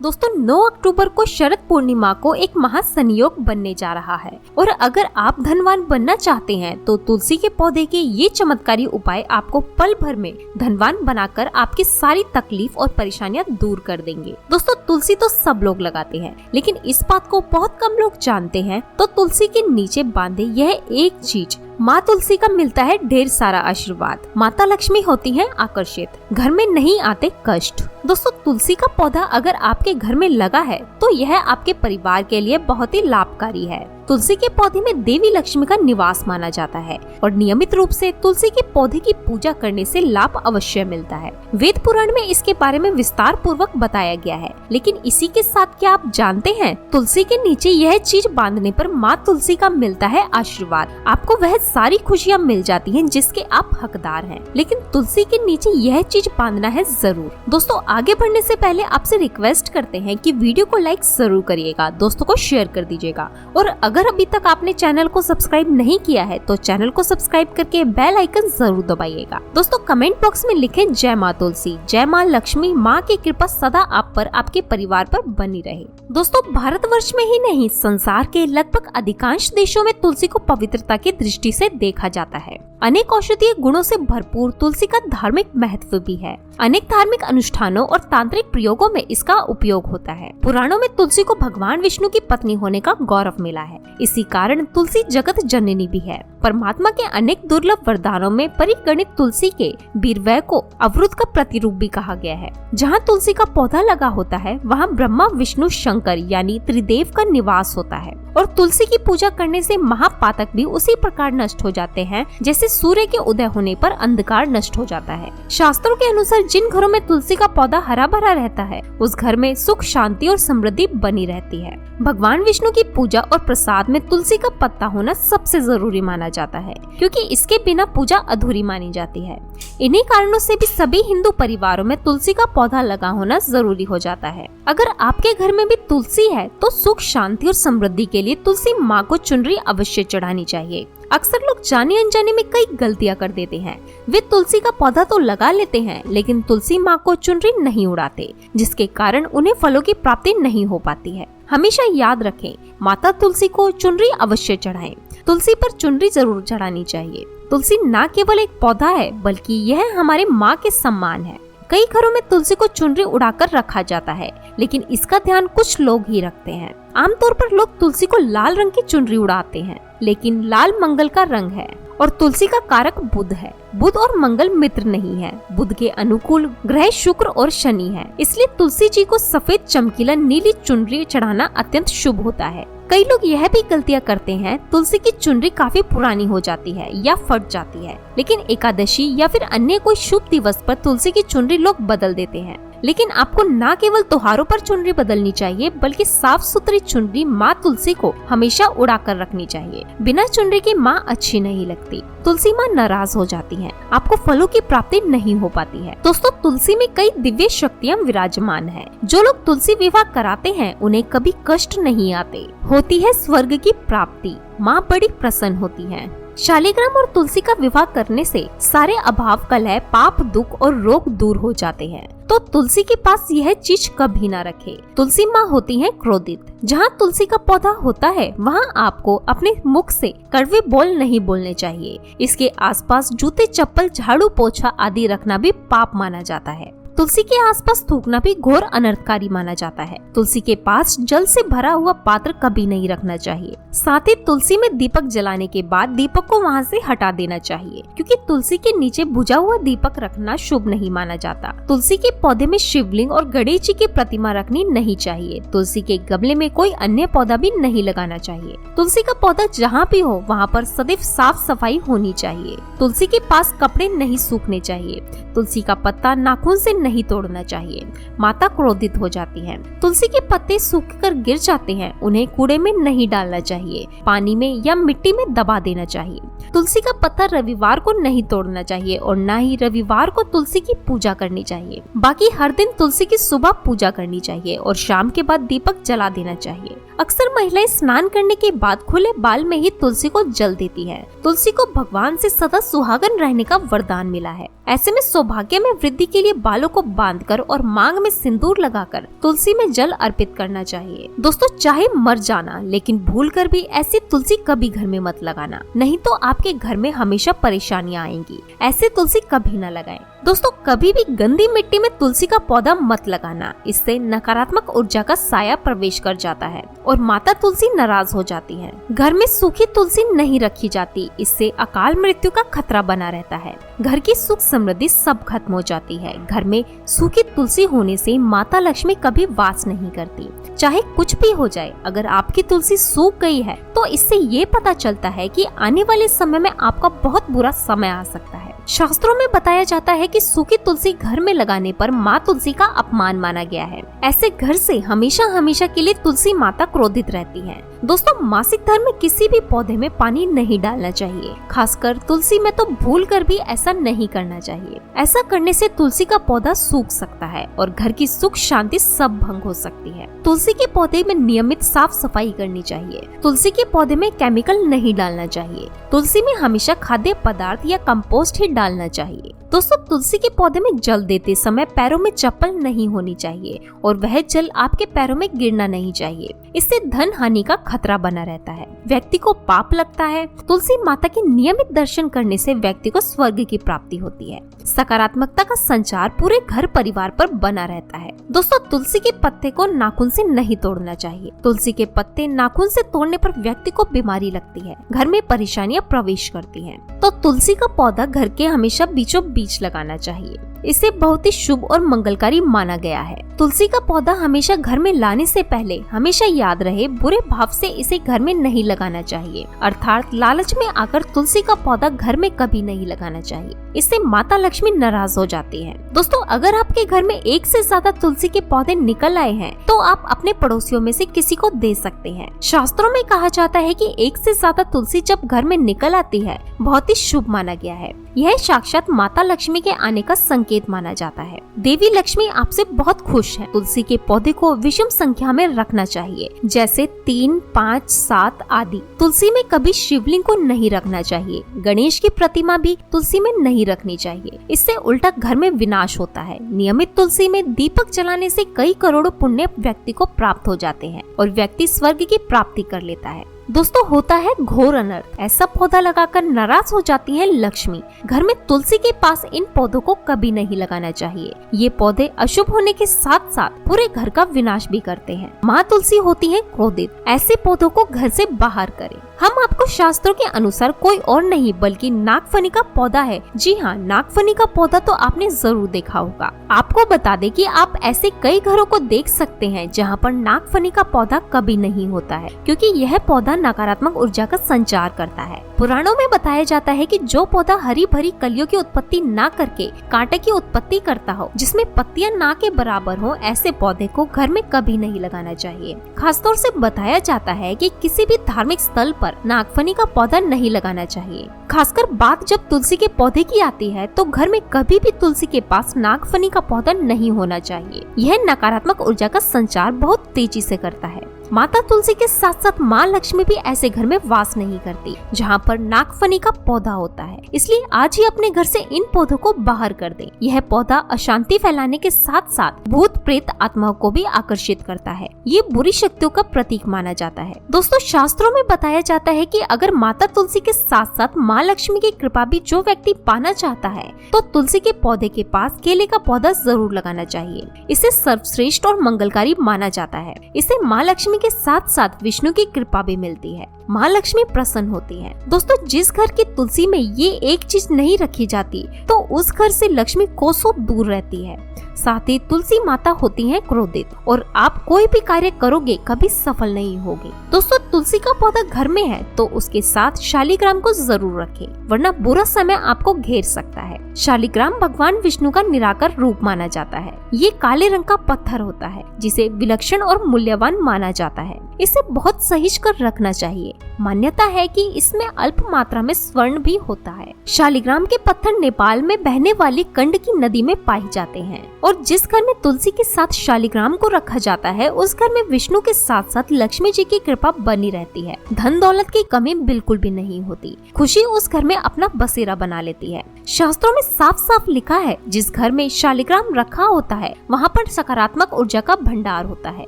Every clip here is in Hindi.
दोस्तों 9 अक्टूबर को शरद पूर्णिमा को एक महासंयोग बनने जा रहा है और अगर आप धनवान बनना चाहते हैं तो तुलसी के पौधे के ये चमत्कारी उपाय आपको पल भर में धनवान बनाकर आपकी सारी तकलीफ और परेशानियां दूर कर देंगे। दोस्तों तुलसी तो सब लोग लगाते हैं, लेकिन इस बात को बहुत कम लोग जानते हैं। तो तुलसी के नीचे बांधे यह एक चीज माँ तुलसी का मिलता है ढेर सारा आशीर्वाद। माता लक्ष्मी होती हैं आकर्षित, घर में नहीं आते कष्ट। दोस्तों तुलसी का पौधा अगर आपके घर में लगा है तो यह आपके परिवार के लिए बहुत ही लाभकारी है। तुलसी के पौधे में देवी लक्ष्मी का निवास माना जाता है और नियमित रूप से तुलसी के पौधे की पूजा करने से लाभ अवश्य मिलता है। वेद पुराण में इसके बारे में विस्तार पूर्वक बताया गया है। लेकिन इसी के साथ क्या आप जानते हैं तुलसी के नीचे यह चीज बांधने पर माँ तुलसी का मिलता है आशीर्वाद। आपको वह सारी खुशियाँ मिल जाती हैं जिसके आप हकदार हैं, लेकिन तुलसी के नीचे यह चीज बांधना है जरूर। दोस्तों आगे बढ़ने से पहले आपसे रिक्वेस्ट करते हैं कि वीडियो को लाइक जरूर करिएगा, दोस्तों को शेयर कर दीजिएगा और अगर अभी तक आपने चैनल को सब्सक्राइब नहीं किया है तो चैनल को सब्सक्राइब करके बेल आइकन जरूर दबाइएगा। दोस्तों कमेंट बॉक्स में लिखें जय माँ तुलसी, जय माँ लक्ष्मी, माँ की कृपा सदा आप पर आपके परिवार पर बनी रहे। दोस्तों भारतवर्ष में ही नहीं संसार के लगभग अधिकांश देशों में तुलसी को पवित्रता की दृष्टि से देखा जाता है। अनेक औषधीय गुणों से भरपूर तुलसी का धार्मिक महत्व भी है। अनेक धार्मिक अनुष्ठानों और तांत्रिक प्रयोगों में इसका उपयोग होता है। पुराणों में तुलसी को भगवान विष्णु की पत्नी होने का गौरव मिला है। इसी कारण तुलसी जगत जननी भी है। परमात्मा के अनेक दुर्लभ वरदानों में परिगणित तुलसी के बीरवय को अवरुद्ध का प्रतिरूप भी कहा गया है। जहाँ तुलसी का पौधा लगा होता है वहाँ ब्रह्मा विष्णु शंकर यानी त्रिदेव का निवास होता है और तुलसी की पूजा करने से महापातक भी उसी प्रकार नष्ट हो जाते हैं जैसे सूर्य के उदय होने पर अंधकार नष्ट हो जाता है। शास्त्रों के अनुसार जिन घरों में तुलसी का पौधा हरा भरा रहता है उस घर में सुख शांति और समृद्धि बनी रहती है। भगवान विष्णु की पूजा और प्रसाद में तुलसी का पत्ता होना सबसे जरूरी माना जाता है, क्योंकि इसके बिना पूजा अधूरी मानी जाती है। इन्हीं कारणों से भी सभी हिंदू परिवारों में तुलसी का पौधा लगा होना जरूरी हो जाता है। अगर आपके घर में भी तुलसी है तो सुख शांति और समृद्धि के लिए तुलसी माँ को चुनरी अवश्य चढ़ानी चाहिए। अक्सर लोग जाने अनजाने में कई गलतियां कर देते हैं। वे तुलसी का पौधा तो लगा लेते हैं लेकिन तुलसी माँ को चुनरी नहीं उड़ाते, जिसके कारण उन्हें फलों की प्राप्ति नहीं हो पाती है। हमेशा याद रखें माता तुलसी को चुनरी अवश्य चढ़ाएं। तुलसी पर चुनरी जरूर चढ़ानी चाहिए। तुलसी न केवल एक पौधा है बल्कि यह हमारे माँ के सम्मान है। कई घरों में तुलसी को चुनरी उड़ाकर रखा जाता है, लेकिन इसका ध्यान कुछ लोग ही रखते हैं। आमतौर पर लोग तुलसी को लाल रंग की चुनरी उड़ाते हैं, लेकिन लाल मंगल का रंग है और तुलसी का कारक बुध है। बुध और मंगल मित्र नहीं है। बुध के अनुकूल ग्रह शुक्र और शनि है, इसलिए तुलसी जी को सफेद चमकीला नीली चुनरी चढ़ाना अत्यंत शुभ होता है। कई लोग यह भी गलतियां करते हैं, तुलसी की चुनरी काफी पुरानी हो जाती है या फट जाती है, लेकिन एकादशी या फिर अन्य कोई शुभ दिवस पर तुलसी की चुनरी लोग बदल देते हैं। लेकिन आपको न केवल त्योहारों पर चुनरी बदलनी चाहिए बल्कि साफ सुथरी चुनरी माँ तुलसी को हमेशा उड़ा कर रखनी चाहिए। बिना चुनरी की माँ अच्छी नहीं लगती, तुलसी माँ नाराज हो जाती हैं, आपको फलों की प्राप्ति नहीं हो पाती है। दोस्तों तुलसी में कई दिव्य शक्तियाँ विराजमान है। जो लोग तुलसी विवाह कराते हैं उन्हें कभी कष्ट नहीं आते, होती है स्वर्ग की प्राप्ति। माँ बड़ी प्रसन्न होती है। शालिग्राम और तुलसी का विवाह करने से सारे अभाव कलह पाप दुख और रोग दूर हो जाते हैं। तो तुलसी के पास यह चीज कभी ना रखे। तुलसी माँ होती है क्रोधित। जहाँ तुलसी का पौधा होता है वहाँ आपको अपने मुख से कड़वे बोल नहीं बोलने चाहिए। इसके आसपास जूते चप्पल झाड़ू पोछा आदि रखना भी पाप माना जाता है। तुलसी के आसपास थूकना भी घोर अनर्थकारी माना जाता है। तुलसी के पास जल से भरा हुआ पात्र कभी नहीं रखना चाहिए। साथ ही तुलसी में दीपक जलाने के बाद दीपक को वहां से हटा देना चाहिए, क्योंकि तुलसी के नीचे बुझा हुआ दीपक रखना शुभ नहीं माना जाता। तुलसी के पौधे में शिवलिंग और गणेश जी की प्रतिमा रखनी नहीं चाहिए। तुलसी के गमले में कोई अन्य पौधा भी नहीं लगाना चाहिए। तुलसी का पौधा जहाँ भी हो वहाँ पर सदैव साफ सफाई होनी चाहिए। तुलसी के पास कपड़े नहीं सूखने चाहिए। तुलसी का पत्ता नाखून से नहीं तोड़ना चाहिए, माता क्रोधित हो जाती है। तुलसी के पत्ते सूखकर गिर जाते हैं, उन्हें कूड़े में नहीं डालना चाहिए, पानी में या मिट्टी में दबा देना चाहिए। तुलसी का पत्ता रविवार को नहीं तोड़ना चाहिए और न ही रविवार को तुलसी की पूजा करनी चाहिए। बाकी हर दिन तुलसी की सुबह पूजा करनी चाहिए और शाम के बाद दीपक जला देना चाहिए। अक्सर महिलाएं स्नान करने के बाद खुले बाल में ही तुलसी को जल देती है। तुलसी को भगवान से सदा सुहागन रहने का वरदान मिला है। ऐसे में सौभाग्य में वृद्धि के लिए बालों को बांधकर और मांग में सिंदूर लगाकर तुलसी में जल अर्पित करना चाहिए। दोस्तों, चाहे मर जाना लेकिन भूलकर भी ऐसी तुलसी कभी घर में मत लगाना, नहीं तो आपके घर में हमेशा परेशानियां आएंगी। ऐसे तुलसी कभी न लगाएं। दोस्तों, कभी भी गंदी मिट्टी में तुलसी का पौधा मत लगाना, इससे नकारात्मक ऊर्जा का साया प्रवेश कर जाता है और माता तुलसी नाराज हो जाती है। घर में सूखी तुलसी नहीं रखी जाती, इससे अकाल मृत्यु का खतरा बना रहता है। घर की सुख समृद्धि सब खत्म हो जाती है। घर में सूखी तुलसी होने से माता लक्ष्मी कभी वास नहीं करती। चाहे कुछ भी हो जाए, अगर आपकी तुलसी सूख गई है तो इससे ये पता चलता है कि आने वाले समय में आपका बहुत बुरा समय आ सकता है। शास्त्रों में बताया जाता है कि सूखी तुलसी घर में लगाने पर माँ तुलसी का अपमान माना गया है। ऐसे घर से हमेशा हमेशा के लिए तुलसी माता क्रोधित रहती है। दोस्तों, मासिक धर्म में किसी भी पौधे में पानी नहीं डालना चाहिए, खासकर तुलसी में तो भूल कर भी ऐसा नहीं करना चाहिए। ऐसा करने से तुलसी का पौधा सूख सकता है और घर की सुख शांति सब भंग हो सकती है। तुलसी के पौधे में नियमित साफ सफाई करनी चाहिए। तुलसी के पौधे में केमिकल नहीं डालना चाहिए। तुलसी में हमेशा खाद्य पदार्थ या कंपोस्ट ही डालना चाहिए। दोस्तों, तुलसी के पौधे में जल देते समय पैरों में चप्पल नहीं होनी चाहिए और वह जल आपके पैरों में गिरना नहीं चाहिए। इससे धन हानि का खतरा बना रहता है, व्यक्ति को पाप लगता है। तुलसी माता के नियमित दर्शन करने से व्यक्ति को स्वर्ग की प्राप्ति होती है। सकारात्मकता का संचार पूरे घर परिवार पर बना रहता है। दोस्तों, तुलसी के पत्ते को नाखून से नहीं तोड़ना चाहिए। तुलसी के पत्ते नाखून से तोड़ने पर व्यक्ति को बीमारी लगती है, घर में परेशानियां प्रवेश करती हैं। तो तुलसी का पौधा घर के हमेशा बीचों बीच लगाना चाहिए। इसे बहुत ही शुभ और मंगलकारी माना गया है। तुलसी का पौधा हमेशा घर में लाने से पहले हमेशा याद रहे, बुरे भाव से इसे घर में नहीं लगाना चाहिए, अर्थात लालच में आकर तुलसी का पौधा घर में कभी नहीं लगाना चाहिए। इससे माता लक्ष्मी नाराज हो जाती है। दोस्तों, अगर आपके घर में एक से ज्यादा तुलसी के पौधे निकल आए हैं तो आप अपने पड़ोसियों में से किसी को दे सकते हैं। शास्त्रों में कहा जाता है कि एक से ज्यादा तुलसी जब घर में निकल आती है बहुत ही शुभ माना गया है। यह साक्षात माता लक्ष्मी के आने का संकेत माना जाता है। देवी लक्ष्मी आपसे बहुत खुश है। तुलसी के पौधे को विषम संख्या में रखना चाहिए, जैसे 3, 5, 7 आदि। तुलसी में कभी शिवलिंग को नहीं रखना चाहिए। गणेश की प्रतिमा भी तुलसी में नहीं रखनी चाहिए, इससे उल्टा घर में विनाश होता है। नियमित तुलसी में दीपक जलाने से कई करोड़ों पुण्य व्यक्ति को प्राप्त हो जाते हैं और व्यक्ति स्वर्ग की प्राप्ति कर लेता है। दोस्तों, होता है घोर अनर्थ। ऐसा पौधा लगाकर नाराज हो जाती है लक्ष्मी। घर में तुलसी के पास इन पौधों को कभी नहीं लगाना चाहिए। ये पौधे अशुभ होने के साथ साथ पूरे घर का विनाश भी करते हैं। माँ तुलसी होती है क्रोधित। ऐसे पौधों को घर से बाहर करें। हम आपको शास्त्रों के अनुसार कोई और नहीं बल्कि नागफनी का पौधा है। जी हाँ, नागफनी का पौधा तो आपने जरूर देखा होगा। आपको बता दें कि आप ऐसे कई घरों को देख सकते हैं जहाँ पर नागफनी का पौधा कभी नहीं होता है, क्योंकि यह पौधा नकारात्मक ऊर्जा का संचार करता है। पुराणों में बताया जाता है कि जो पौधा हरी भरी कलियों की उत्पत्ति ना करके कांटे की उत्पत्ति करता हो, जिसमें पत्तियां ना के बराबर हो, ऐसे पौधे को घर में कभी नहीं लगाना चाहिए। खासतौर से बताया जाता है कि किसी भी धार्मिक स्थल पर नागफनी का पौधा नहीं लगाना चाहिए। खासकर बात जब तुलसी के पौधे की आती है तो घर में कभी भी तुलसी के पास नागफनी का पौधा नहीं होना चाहिए। यह नकारात्मक ऊर्जा का संचार बहुत तेजी से करता है। माता तुलसी के साथ साथ माँ लक्ष्मी भी ऐसे घर में वास नहीं करती जहाँ पर नागफनी का पौधा होता है। इसलिए आज ही अपने घर से इन पौधों को बाहर कर दें। यह पौधा अशांति फैलाने के साथ साथ भूत प्रेत आत्माओं को भी आकर्षित करता है। ये बुरी शक्तियों का प्रतीक माना जाता है। दोस्तों, शास्त्रों में बताया जाता है कि अगर माता तुलसी के साथ साथ माँ लक्ष्मी की कृपा भी जो व्यक्ति पाना चाहता है तो तुलसी के पौधे के पास केले का पौधा जरूर लगाना चाहिए। इसे सर्वश्रेष्ठ और मंगलकारी माना जाता है। इसे माँ लक्ष्मी के साथ साथ विष्णु की कृपा भी मिलती है। माँ लक्ष्मी प्रसन्न होती है। दोस्तों, जिस घर की तुलसी में ये एक चीज नहीं रखी जाती तो उस घर से लक्ष्मी कोसों दूर रहती है। साथ ही तुलसी माता होती है क्रोधित और आप कोई भी कार्य करोगे कभी सफल नहीं होगे। दोस्तों, तुलसी का पौधा घर में है तो उसके साथ शालिग्राम को जरूर रखें, वरना बुरा समय आपको घेर सकता है। शालिग्राम भगवान विष्णु का निराकार रूप माना जाता है। ये काले रंग का पत्थर होता है जिसे विलक्षण और मूल्यवान माना जाता है। इसे बहुत सहेज कर रखना चाहिए। मान्यता है कि इसमें अल्प मात्रा में स्वर्ण भी होता है। शालिग्राम के पत्थर नेपाल में बहने वाली कंड की नदी में पाए जाते हैं और और जिस घर में तुलसी के साथ शालिग्राम को रखा जाता है उस घर में विष्णु के साथ साथ लक्ष्मी जी की कृपा बनी रहती है। धन दौलत की कमी बिल्कुल भी नहीं होती। खुशी उस घर में अपना बसेरा बना लेती है। शास्त्रों में साफ साफ लिखा है, जिस घर में शालिग्राम रखा होता है वहाँ पर सकारात्मक ऊर्जा का भंडार होता है।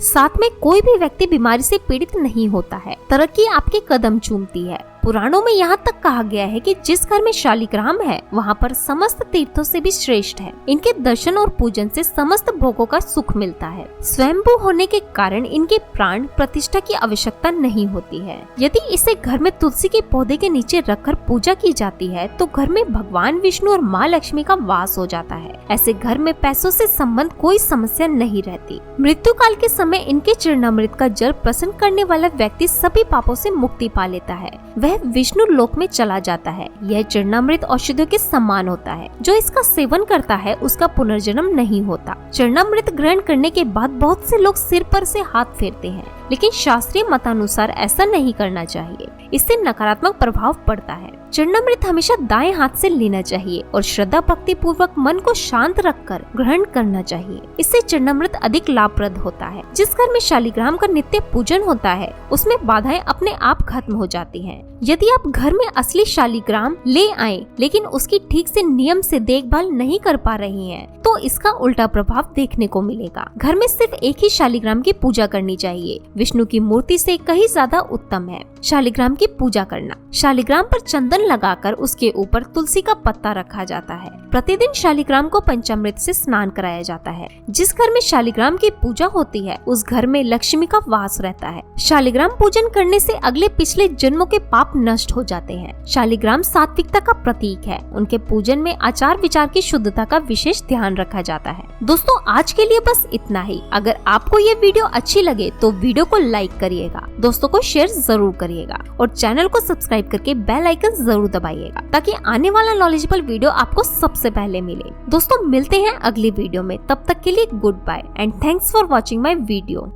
साथ में कोई भी व्यक्ति बीमारी से पीड़ित नहीं होता है। तरक्की आपके कदम चूमती है। पुराणों में यहाँ तक कहा गया है कि जिस घर में शालिग्राम है वहाँ पर समस्त तीर्थों से भी श्रेष्ठ है। इनके दर्शन और पूजन से समस्त भोगों का सुख मिलता है। स्वयंभू होने के कारण इनके प्राण प्रतिष्ठा की आवश्यकता नहीं होती है। यदि इसे घर में तुलसी के पौधे के नीचे रखकर पूजा की जाती है तो घर में भगवान विष्णु और माँ लक्ष्मी का वास हो जाता है। ऐसे घर में पैसों से संबंध कोई समस्या नहीं रहती। मृत्यु काल के समय इनके चरणामृत का जल प्रसन्न करने वाला व्यक्ति सभी पापों से मुक्ति पा लेता है। वह विष्णु लोक में चला जाता है। यह चरणामृत औषधियों के समान होता है। जो इसका सेवन करता है उसका पुनर्जन्म नहीं होता। चरणामृत ग्रहण करने के बाद बहुत से लोग सिर पर से हाथ फेरते हैं, लेकिन शास्त्रीय मतानुसार ऐसा नहीं करना चाहिए। इससे नकारात्मक प्रभाव पड़ता है। चरणामृत हमेशा दाएं हाथ से लेना चाहिए और श्रद्धा भक्ति पूर्वक मन को शांत रखकर ग्रहण करना चाहिए। इससे चरणामृत अधिक लाभप्रद होता है। जिस घर में शालिग्राम का नित्य पूजन होता है उसमें बाधाएं अपने आप खत्म हो जाती हैं। यदि आप घर में असली शालिग्राम ले आए लेकिन उसकी ठीक से नियम से देखभाल नहीं कर पा रही हैं, तो इसका उल्टा प्रभाव देखने को मिलेगा। घर में सिर्फ एक ही शालिग्राम की पूजा करनी चाहिए। विष्णु की मूर्ति से कहीं ज्यादा उत्तम है शालिग्राम की पूजा करना। शालिग्राम पर चंदन लगाकर उसके ऊपर तुलसी का पत्ता रखा जाता है। प्रतिदिन शालिग्राम को पंचामृत से स्नान कराया जाता है। जिस घर में शालिग्राम की पूजा होती है उस घर में लक्ष्मी का वास रहता है। शालिग्राम पूजन करने से अगले पिछले जन्मों के पाप नष्ट हो जाते हैं। शालिग्राम सात्विकता का प्रतीक है। उनके पूजन में आचार विचार की शुद्धता का विशेष ध्यान रखा जाता है। दोस्तों, आज के लिए बस इतना ही। अगर आपको ये वीडियो अच्छी लगे तो वीडियो को लाइक करिएगा, दोस्तों को शेयर जरूर करिएगा और चैनल को सब्सक्राइब करके बेल आइकन जरूर दबाइएगा ताकि आने वाला नॉलेजेबल वीडियो आपको सबसे पहले मिले। दोस्तों, मिलते हैं अगली वीडियो में। तब तक के लिए goodbye and thanks for watching my video.